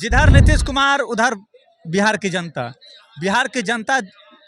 जिधर नीतीश कुमार उधर बिहार की जनता, बिहार की जनता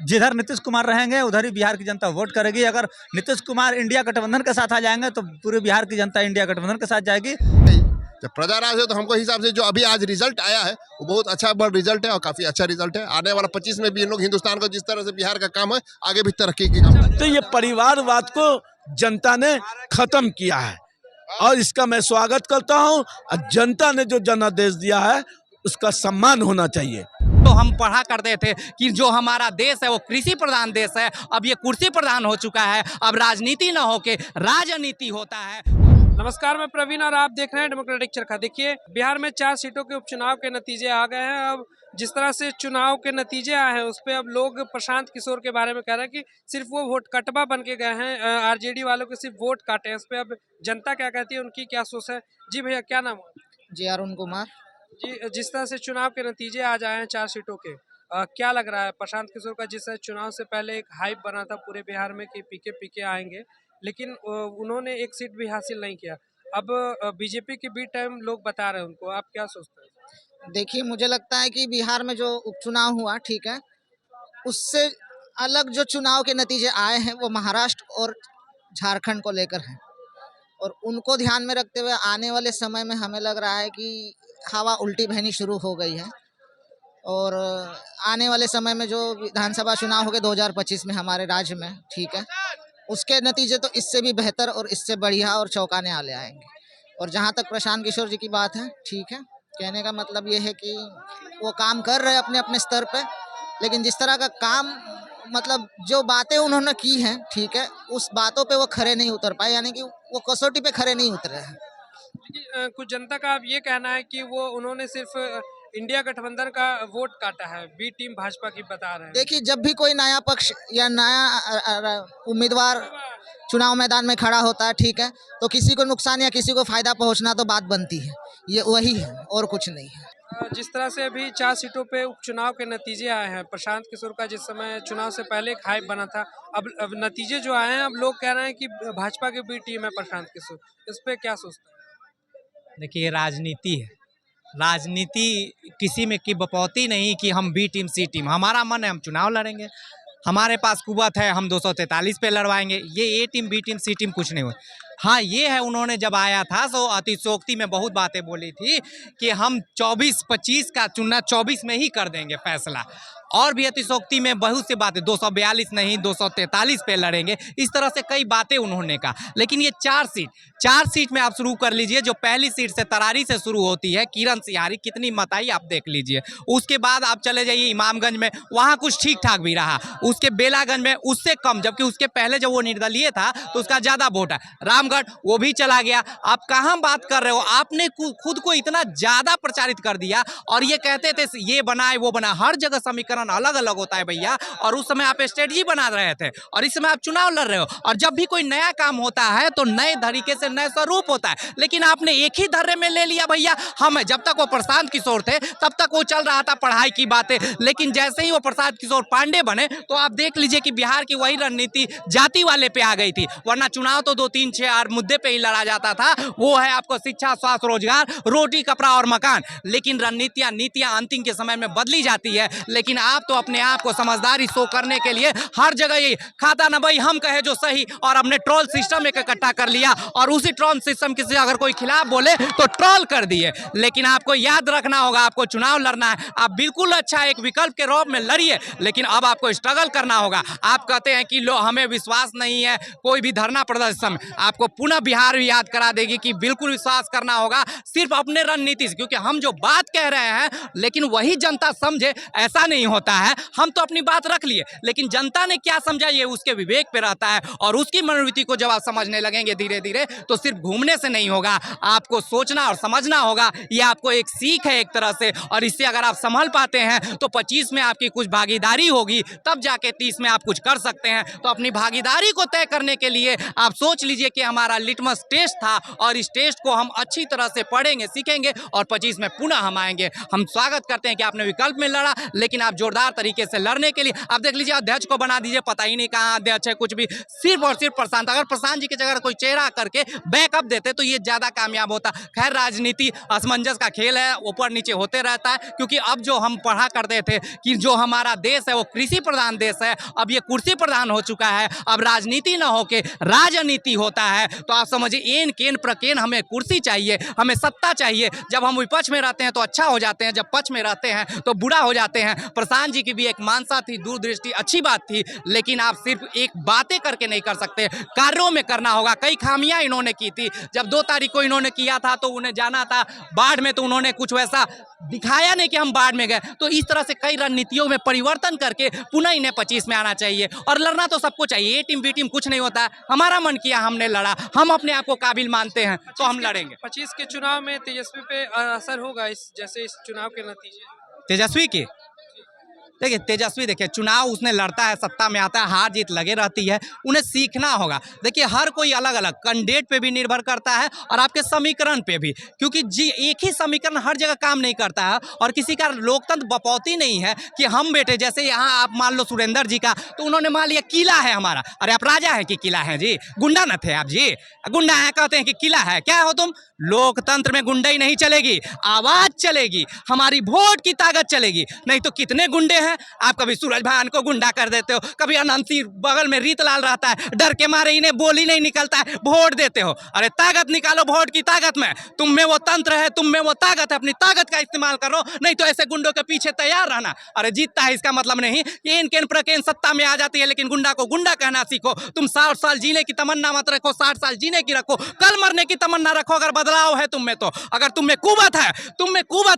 जिधर नीतीश कुमार रहेंगे उधर ही बिहार की जनता वोट करेगी। अगर नीतीश कुमार इंडिया गठबंधन के साथ आ जाएंगे तो पूरे बिहार की जनता इंडिया गठबंधन के साथ जाएगी। जब प्रजा राज है तो हमको हिसाब से जो अभी आज रिजल्ट आया है वो बहुत अच्छा बड़ा रिजल्ट है और काफी अच्छा रिजल्ट है। आने वाला 25 में भी इन लोग हिंदुस्तान को जिस तरह से बिहार का काम है आगे भी तरक्की की काम तो ये परिवारवाद को जनता ने खत्म किया है और इसका मैं स्वागत करता हूँ। जनता ने जो जनादेश दिया है उसका सम्मान होना चाहिए। तो हम पढ़ा करते थे कि जो हमारा देश है वो कृषि प्रधान देश है, अब ये कुर्सी प्रधान हो चुका है। अब राजनीति न होके राजनीति होता है। नमस्कार, मैं प्रवीण और आप देख रहे हैं डेमोक्रेटिक चरखा। देखिए, बिहार में 4 सीटों के उपचुनाव के नतीजे आ गए हैं। अब जिस तरह से चुनाव के नतीजे आए हैं उस पर अब लोग प्रशांत किशोर के बारे में कह रहे हैं कि सिर्फ वो वोट कटवा बन के गए हैं, आरजेडी वालों के सिर्फ वोट काटे हैं। इस पर अब जनता क्या कहती है, उनकी क्या सोच है। जी भैया, क्या नाम है? जी अरुण कुमार। जी, जिस तरह से चुनाव के नतीजे आ जाए हैं 4 सीटों के, क्या लग रहा है प्रशांत किशोर का? जिस तरह चुनाव से पहले एक हाइप बना था पूरे बिहार में कि पीके आएंगे, लेकिन उन्होंने एक सीट भी हासिल नहीं किया। अब बीजेपी के बी टाइम लोग बता रहे हैं उनको, आप क्या सोचते हैं? देखिए, मुझे लगता है कि बिहार में जो उपचुनाव हुआ, ठीक है, उससे अलग जो चुनाव के नतीजे आए हैं वो महाराष्ट्र और झारखंड को लेकर हैं और उनको ध्यान में रखते हुए आने वाले समय में हमें लग रहा है कि हवा उल्टी बहनी शुरू हो गई है और आने वाले समय में जो विधानसभा चुनाव होंगे 2025 में हमारे राज्य में, ठीक है, उसके नतीजे तो इससे भी बेहतर और इससे बढ़िया और चौंकाने वाले आएंगे। और जहाँ तक प्रशांत किशोर जी की बात है, ठीक है, कहने का मतलब ये है कि वो काम कर रहे हैं अपने अपने स्तर पे, लेकिन जिस तरह का काम मतलब जो बातें उन्होंने की हैं, ठीक है, उस बातों पे वो खरे नहीं उतर पाए, यानी कि वो कसौटी पे खरे नहीं उतरे हैं। कुछ जनता का अब ये कहना है कि वो उन्होंने सिर्फ इंडिया गठबंधन का वोट काटा है, बी टीम भाजपा की बता रहे हैं। देखिए, जब भी कोई नया पक्ष या नया उम्मीदवार चुनाव मैदान में खड़ा होता है, ठीक है, तो किसी को नुकसान या किसी को फायदा पहुंचना तो बात बनती है, ये वही है और कुछ नहीं है। जिस तरह से अभी 4 सीटों पे उपचुनाव के नतीजे आए हैं, प्रशांत किशोर का जिस समय चुनाव से पहले एक हाइप बना था, अब नतीजे जो आए हैं, अब लोग कह रहे हैं कि भाजपा की बी टीम है प्रशांत किशोर। इस पे क्या सोचते हैं? देखिए, राजनीति है, राजनीति किसी में की बपौती नहीं कि हम बी टीम सी टीम। हमारा मन है हम चुनाव लड़ेंगे, हमारे पास कुवत है, हम 243 पे लड़वाएंगे। ये ए टीम बी टीम सी टीम कुछ नहीं हुआ। हाँ, ये है, उन्होंने जब आया था तो अतिशोक्ति में बहुत बातें बोली थी कि हम 24-25 का चुनाव 24 में ही कर देंगे फैसला, और भी अतिशोक्ति में बहुत सी बातें, 242 नहीं 243 पे लड़ेंगे, इस तरह से कई बातें उन्होंने कहा। लेकिन ये 4 सीट में आप शुरू कर लीजिए। जो पहली सीट से तरारी से शुरू होती है, किरण सिहारी कितनी मत आई आप देख लीजिए। उसके बाद आप चले जाइए इमामगंज में, वहाँ कुछ ठीक ठाक भी रहा। उसके बेलागंज में उससे कम, जबकि उसके पहले जब वो निर्दलीय था तो उसका ज़्यादा वोट है। रामगढ़ वो भी चला गया। आप कहाँ बात कर रहे हो? आपने खुद को इतना ज़्यादा प्रचारित कर दिया और ये कहते थे ये बनाए वो बना। हर जगह समीकरण अलग अलग होता है भैया, और उस समय आप स्ट्रेटजी बना रहे थे और इस समय आप चुनाव लड़ रहे हो। और जब भी कोई नया काम होता है तो नए तरीके से नए स्वरूप होता है, लेकिन आपने एक ही धर्रे में ले लिया भैया। हम जब तक वो प्रशांत किशोर थे तब तक वो चल रहा था पढ़ाई की बातें, लेकिन जैसे ही वो प्रशांत किशोर पांडे बने तो आप देख लीजिए कि बिहार की वही रणनीति जाति वाले पे आ गई थी। वरना चुनाव तो 2-3-6 मुद्दे पे ही लड़ा जाता था, वो है आपको शिक्षा, स्वास्थ्य, रोजगार, रोटी, कपड़ा और मकान। लेकिन नीतियां अंतिम के समय में बदली जाती है। लेकिन आप तो अपने आप को समझदारी शो करने के लिए हर जगह ये खाता ना भाई हम कहे जो सही, और हमने ट्रोल सिस्टम एक इकट्ठा कर लिया और उसी ट्रोल सिस्टम के से अगर कोई खिलाफ बोले तो ट्रोल कर दिए। लेकिन आपको याद रखना होगा, आपको चुनाव लड़ना है, आप बिल्कुल अच्छा एक विकल्प के रूप में लड़िए, लेकिन अब आपको स्ट्रगल करना होगा। आप कहते हैं कि लो हमें विश्वास नहीं है कोई भी धरना प्रदर्शन, आपको पुनः बिहार याद करा देगी कि बिल्कुल विश्वास करना होगा सिर्फ अपने रणनीति से, क्योंकि हम जो बात कह रहे हैं लेकिन वही जनता समझे, ऐसा नहीं होता है। हम तो अपनी बात रख लिए, लेकिन जनता ने क्या समझा ये उसके विवेक पे रहता है, और उसकी मनोवृत्ति को जब आप समझने लगेंगे धीरे धीरे तो सिर्फ घूमने से नहीं होगा, आपको सोचना और समझना होगा। ये आपको एक सीख है एक तरह से, और इससे अगर आप संभल पाते हैं तो 25 में आपकी कुछ भागीदारी होगी, तब जाके 30 में आप कुछ कर सकते हैं। तो अपनी भागीदारी को तय करने के लिए आप सोच लीजिए कि हमारा लिटमस टेस्ट था और इस टेस्ट को हम अच्छी तरह से पढ़ेंगे, सीखेंगे और 25 में पुनः हम आएंगे। हम स्वागत करते हैं कि आपने विकल्प में लड़ा, लेकिन आप जोरदार तरीके से लड़ने के लिए आप देख लीजिए अध्यक्ष को बना दीजिए, पता ही नहीं कहाँ अध्यक्ष है कुछ भी, सिर्फ और सिर्फ प्रशांत। अगर प्रशांत जी की जगह कोई चेहरा करके बैकअप देते तो ये ज्यादा कामयाब होता। खैर राजनीति असमंजस का खेल है, ऊपर नीचे होते रहता है, क्योंकि अब जो हम पढ़ा करते थे कि जो हमारा देश है वो कृषि प्रधान देश है, अब ये कुर्सी प्रधान हो चुका है। अब राजनीति न होके राजनीति होता है। तो आप समझिए एन केन प्रकेन हमें कुर्सी चाहिए, हमें सत्ता चाहिए। जब हम विपक्ष में रहते हैं तो अच्छा हो जाते हैं, जब पक्ष में रहते हैं तो बुरा हो जाते हैं। प्रशांत जी की भी एक मानसा थी, दूरदृष्टि, अच्छी बात थी, लेकिन आप सिर्फ एक बातें करके नहीं कर सकते, कार्यों में करना होगा। कई खामियां इन्होंने की थी। जब 2 तारीख को इन्होंने किया था तो उन्हें जाना था बाढ़ में, तो उन्होंने कुछ वैसा दिखाया नहीं कि हम बाढ़ में गए। तो इस तरह से कई रणनीतियों में परिवर्तन करके पुनः इन्हें 25 में आना चाहिए। और लड़ना तो सबको चाहिए, ए टीम बी टीम कुछ नहीं होता है। हमारा मन किया हमने लड़ा, हम अपने आप को काबिल मानते हैं तो हम लड़ेंगे। 25 के चुनाव में तेजस्वी पे असर होगा जैसे इस चुनाव के नतीजे? तेजस्वी की देखिए, तेजस्वी देखिए चुनाव उसने लड़ता है, सत्ता में आता है, हार जीत लगे रहती है, उन्हें सीखना होगा। देखिए हर कोई अलग अलग कैंडिडेट पे भी निर्भर करता है और आपके समीकरण पे भी, क्योंकि जी एक ही समीकरण हर जगह काम नहीं करता है और किसी का लोकतंत्र बपौती नहीं है कि हम बेटे जैसे यहाँ आप मान लो सुरेंद्र जी का, तो उन्होंने मान लिया किला है हमारा। अरे आप राजा हैं कि किला है जी? गुंडा न थे आप जी? गुंडा है कहते हैं कि किला है, क्या हो तुम? लोकतंत्र में गुंडाई नहीं चलेगी, आवाज चलेगी, हमारी वोट की ताकत चलेगी। नहीं तो कितने गुंडे हैं, आप कभी सूरज भान को गुंडा कर देते हो, कभी अनंत सिंह बगल में रीतलाल रहता है, डर के मारे इन्हें बोली नहीं निकलता है, वोट देते हो। अरे ताकत निकालो वोट की ताकत में, तुम में वो तंत्र है, तुम में वो ताकत है, अपनी ताकत का इस्तेमाल करो, नहीं तो ऐसे गुंडों के पीछे तैयार रहना। अरे जीतता है इसका मतलब नहीं कि इनकेन प्रकेन सत्ता में आ जाती है, लेकिन गुंडा को गुंडा कहना सीखो। तुम 60 साल जीने की तमन्ना मत रखो, 60 साल जीने की रखो, कल मरने की तमन्ना रखो। अगर बदलाव है तुम में, तो अगर तुम में कुवत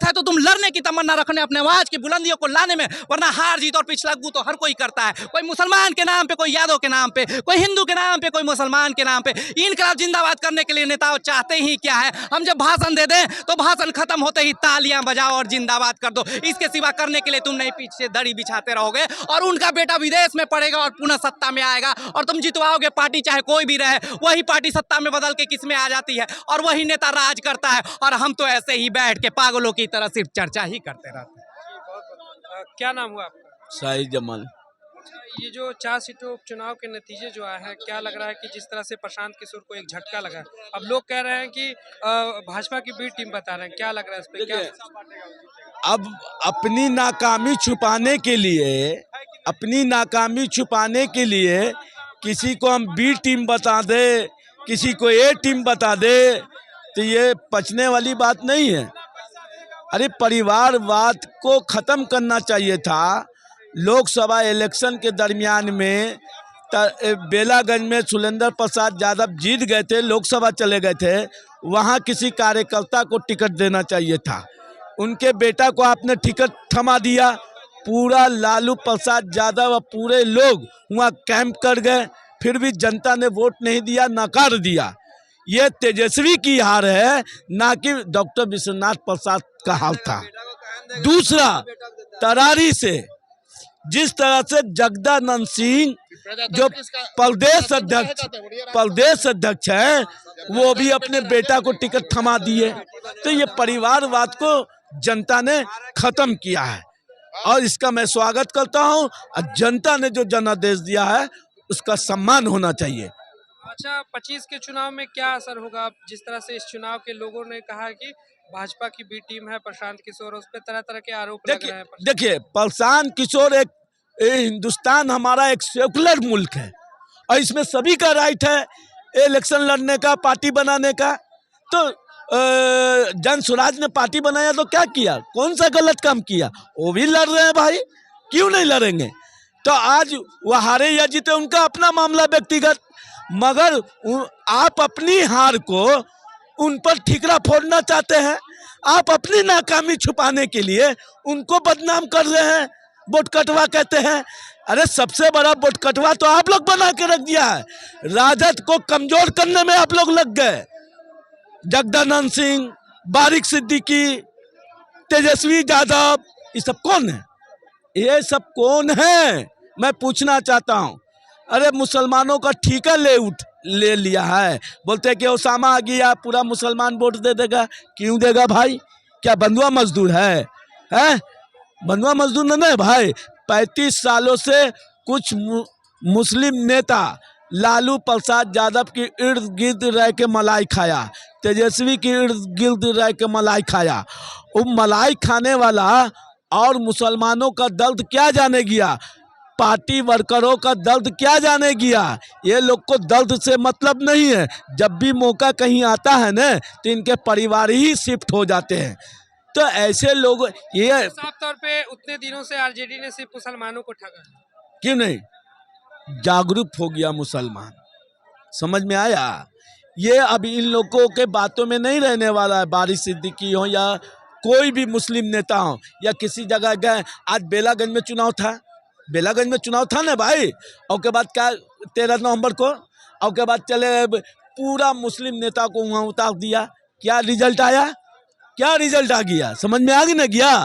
है तो तुम लड़ने की तमन्ना रखने, अपने आवाज की बुलंदियों को लाने में। वरना हार जीत और पिछलग्गू तो हर कोई करता है, कोई मुसलमान के नाम पे, कोई यादव के नाम पे, कोई हिंदू के नाम पे, कोई मुसलमान के नाम पे। इनकलाब जिंदाबाद करने के लिए नेता चाहते ही क्या है, हम जब भाषण दे दें तो भाषण खत्म होते ही तालियां बजाओ और जिंदाबाद कर दो। इसके सिवा करने के लिए तुम नहीं पीछे दड़ी बिछाते रहोगे और उनका बेटा विदेश में पड़ेगा और पुनः सत्ता में आएगा और तुम जितवाओगे पार्टी, चाहे कोई भी रहे, वही पार्टी सत्ता में बदल के किस में आ जाती है और वही नेता राज करता है। और हम तो ऐसे ही बैठ के पागलों की तरह सिर्फ चर्चा ही करते रहते हैं। क्या नाम हुआ आपका? शाही जमाल। ये जो 4 सीटों उपचुनाव के नतीजे जो आए हैं, क्या लग रहा है कि जिस तरह से प्रशांत किशोर को एक झटका लगा है, अब लोग कह रहे हैं कि भाजपा की बी टीम बता रहे हैं, क्या लग रहा है इस पे? क्या अब अपनी नाकामी छुपाने के लिए किसी को हम बी टीम बता दे, किसी को ए टीम बता दे, तो ये पचने वाली बात नहीं है। अरे परिवारवाद को खत्म करना चाहिए था। लोकसभा इलेक्शन के दरमियान में बेलागंज में सुरेंद्र प्रसाद यादव जीत गए थे, लोकसभा चले गए थे, वहाँ किसी कार्यकर्ता को टिकट देना चाहिए था। उनके बेटा को आपने टिकट थमा दिया, पूरा लालू प्रसाद यादव और पूरे लोग वहाँ कैंप कर गए, फिर भी जनता ने वोट नहीं दिया, नकार दिया। ये तेजस्वी की हार है, ना कि डॉक्टर विश्वनाथ प्रसाद का हाल था। दूसरा, तरारी से जिस तरह से जगदानंद सिंह जो प्रदेश अध्यक्ष है, वो भी अपने बेटा को टिकट थमा दिए। तो ये परिवारवाद को जनता ने खत्म किया है और इसका मैं स्वागत करता हूँ। जनता ने जो जनादेश दिया है उसका सम्मान होना चाहिए। अच्छा, 25 के चुनाव में क्या असर होगा? जिस तरह से इस चुनाव के लोगों ने कहा कि भाजपा की बी टीम है प्रशांत किशोर, उस पर तरह तरह के आरोप लग रहे हैं। देखिए प्रशांत किशोर हिंदुस्तान हमारा एक सेकुलर मुल्क है और इसमें सभी का राइट है इलेक्शन लड़ने का, पार्टी बनाने का। तो जन स्वराज ने पार्टी बनाया तो क्या किया, कौन सा गलत काम किया? वो भी लड़ रहे हैं भाई, क्यों नहीं लड़ेंगे? तो आज वो हारे या जीते उनका अपना मामला व्यक्तिगत, मगर आप अपनी हार को उन पर ठिकरा फोड़ना चाहते हैं। आप अपनी नाकामी छुपाने के लिए उनको बदनाम कर रहे हैं, वोट कटवा कहते हैं। अरे सबसे बड़ा वोट कटवा तो आप लोग बना के रख दिया है। राजद को कमजोर करने में आप लोग लग गए। जगदानंद सिंह, बारिक सिद्दीकी, तेजस्वी यादव, ये सब कौन है? ये सब कौन है मैं पूछना चाहता हूँ। अरे मुसलमानों का ठेका ले लिया है। बोलते हैं कि ओसामा आ गया पूरा मुसलमान वोट दे देगा। क्यों देगा भाई? क्या बंधुआ मजदूर है? हैं? बंधुआ मजदूर नहीं है भाई। 35 सालों से कुछ मुस्लिम नेता लालू प्रसाद यादव की इर्द गिर्द रह के मलाई खाया, तेजस्वी की इर्द गिर्द रह के मलाई खाया। वो मलाई खाने वाला और मुसलमानों का दर्द क्या जाने गया? पार्टी वर्करों का दर्द क्या जाने गया? ये लोग को दर्द से मतलब नहीं है। जब भी मौका कहीं आता है ना तो इनके परिवार ही शिफ्ट हो जाते हैं। तो ऐसे लोग ये साफ तौर पे उतने दिनों से आरजेडी ने सिर्फ मुसलमानों को ठगा है। क्यों नहीं? जागरूक हो गया मुसलमान, समझ में आया? ये अब इन लोगों के बातों में नहीं रहने वाला है। बारिश सिद्दीकी हो या कोई भी मुस्लिम नेता हो या किसी जगह गए। आज बेलागंज में चुनाव था, बेलागंज में चुनाव था ना भाई। और के बाद क्या 13 नवंबर को और के बाद चले पूरा मुस्लिम नेता को वहाँ उतार दिया। क्या रिजल्ट आया? क्या रिजल्ट आ गया? समझ में आ गया ना? गया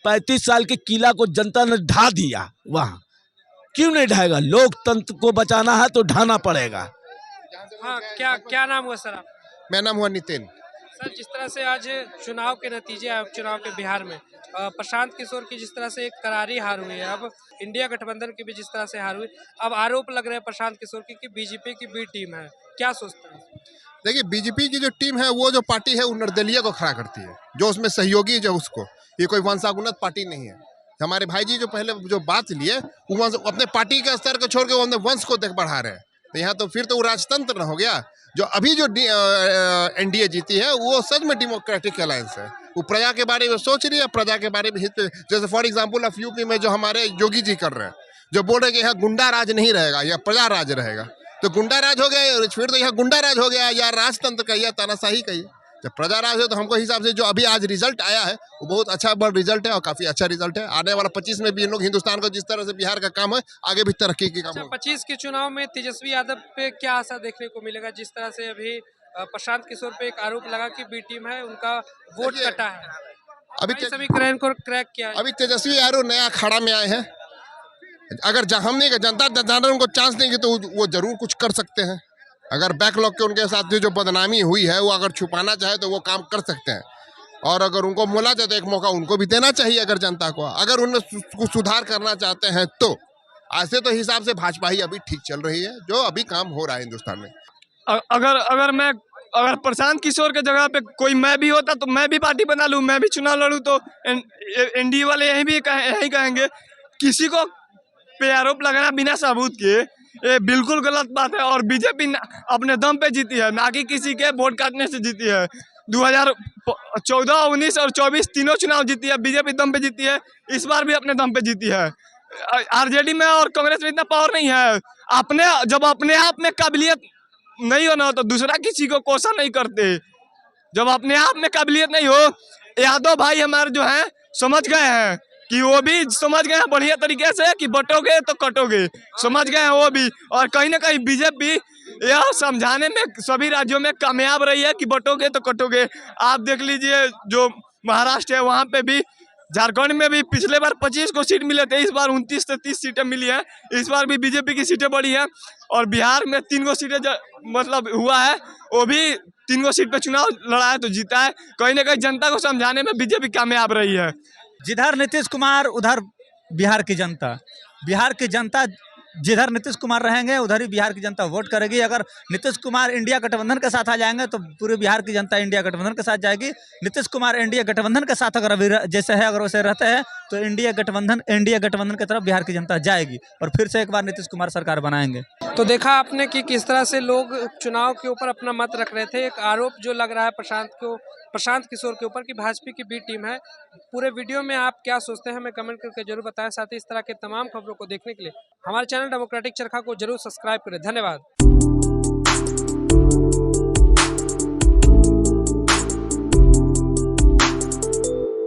35 साल के किला को जनता ने ढा दिया। वहाँ क्यों नहीं ढाएगा? लोकतंत्र को बचाना है तो ढाना पड़ेगा। हाँ, क्या नाम हुआ सर आप? मेरा नाम हुआ नितिन। सर, जिस तरह से आज चुनाव के नतीजे आए उपचुनाव के बिहार में, प्रशांत किशोर की जिस तरह से एक करारी हार हुई है, अब इंडिया गठबंधन की भी जिस तरह से हार हुई, अब आरोप लग रहे हैं प्रशांत किशोर की कि बीजेपी की बी टीम है, क्या सोचते हैं? देखिए, बीजेपी की जो टीम है, वो जो पार्टी है, वो निर्दलीय को खड़ा करती है। जो उसमें सहयोगी जो उसको, ये कोई वंशागुनत पार्टी नहीं है। हमारे भाई जी जो पहले जो बात लिए, वो अपने पार्टी के स्तर को छोड़ के वो अपने वंश को देख बढ़ा रहे हैं। तो यहाँ तो फिर तो वो राजतंत्र न हो गया। जो अभी जो एनडीए जीती है, वो सच में डेमोक्रेटिक अलायंस है। वो प्रजा के बारे में सोच रही है, प्रजा के बारे में हित। जैसे फॉर एग्जांपल ऑफ यूपी में जो हमारे योगी जी कर रहे हैं, जो बोल रहे हैं कि यहाँ गुंडा राज नहीं रहेगा, यह प्रजा राज रहेगा। तो गुंडा राज हो गया, फिर तो यहाँ गुंडा राज हो गया, या राजतंत्र का, या तानाशाही का। जब प्रजा राज है तो हमको हिसाब से जो अभी आज रिजल्ट आया है, वो बहुत अच्छा बड़ा रिजल्ट है और काफी अच्छा रिजल्ट है। आने वाला 25 में भी इन लोग हिंदुस्तान को जिस तरह से बिहार का काम है, आगे भी तरक्की की काम होगा। 25 के चुनाव में तेजस्वी यादव पे क्या आशा देखने को मिलेगा? जिस तरह से अभी प्रशांत किशोर पे एक आरोप लगा कि बी टीम है, उनका वोट कटा है, अभी समीकरण को क्रैक किया है। अभी तेजस्वी यादव नया अखाड़ा में आए हैं। अगर हमने जनता उनको चांस देंगे तो वो जरूर कुछ कर सकते हैं। अगर बैकलॉग के उनके साथ जो बदनामी हुई है, वो अगर छुपाना चाहे तो वो काम कर सकते हैं। और अगर उनको मिला जाए तो एक मौका उनको भी देना चाहिए। अगर जनता को, अगर उनमें कुछ सुधार करना चाहते हैं तो ऐसे तो हिसाब से भाजपा ही अभी ठीक चल रही है, जो अभी काम हो रहा है हिंदुस्तान में। अगर प्रशांत किशोर के जगह पे कोई मैं भी होता तो मैं भी पार्टी बना लूं, मैं भी चुनाव लड़ूं, तो एनडीए वाले यही कहेंगे। किसी को पे आरोप लगाना बिना सबूत के, ये बिल्कुल गलत बात है। और बीजेपी अपने दम पे जीती है, ना कि किसी के वोट काटने से जीती है। 2014, 19 और 24 तीनों चुनाव जीती है बीजेपी, दम पे जीती है। इस बार भी अपने दम पे जीती है। आरजेडी में और कांग्रेस में इतना पावर नहीं है। जब अपने आप में काबिलियत नहीं हो ना, तो दूसरा किसी को क्वेश्चन नहीं करते। जब अपने आप में काबिलियत नहीं हो, यादव भाई हमारे जो हैं समझ गए हैं कि वो भी समझ गए हैं बढ़िया तरीके से कि बटोगे तो कटोगे, समझ गए हैं वो भी। और कहीं ना कहीं बीजेपी यह समझाने में सभी राज्यों में कामयाब रही है कि बटोगे तो कटोगे। आप देख लीजिए, जो महाराष्ट्र है वहाँ पे भी, झारखंड में भी पिछले बार 25 को सीट मिले थे, इस बार 29 से 30 सीटें मिली हैं। इस बार भी बीजेपी की सीटें बढ़ी हैं। और बिहार में 3 गो सीटें मतलब हुआ है, वो भी 3 गो सीट पे चुनाव लड़ा है तो जीता है। कहीं ना कहीं जनता को समझाने में बीजेपी कामयाब रही है। जिधर नीतीश कुमार उधर बिहार की जनता, बिहार की जनता जिधर नीतीश कुमार रहेंगे उधर ही बिहार की जनता वोट करेगी। अगर नीतीश कुमार इंडिया गठबंधन के साथ आ जाएंगे तो पूरे बिहार की जनता इंडिया गठबंधन के साथ जाएगी। नीतीश कुमार इंडिया गठबंधन के साथ अगर अभी जैसे है, अगर वैसे रहते हैं तो इंडिया गठबंधन की तरफ बिहार की जनता जाएगी और फिर से एक बार नीतीश कुमार सरकार बनाएंगे। तो देखा आपने कि किस तरह से लोग चुनाव के ऊपर अपना मत रख रहे थे। एक आरोप जो लग रहा है प्रशांत किशोर के ऊपर कि भाजपा की बी टीम है। पूरे वीडियो में आप क्या सोचते हैं हमें कमेंट करके जरूर बताएं। साथ ही इस तरह के तमाम खबरों को देखने के लिए हमारे चैनल डेमोक्रेटिक चरखा को जरूर सब्सक्राइब करें। धन्यवाद।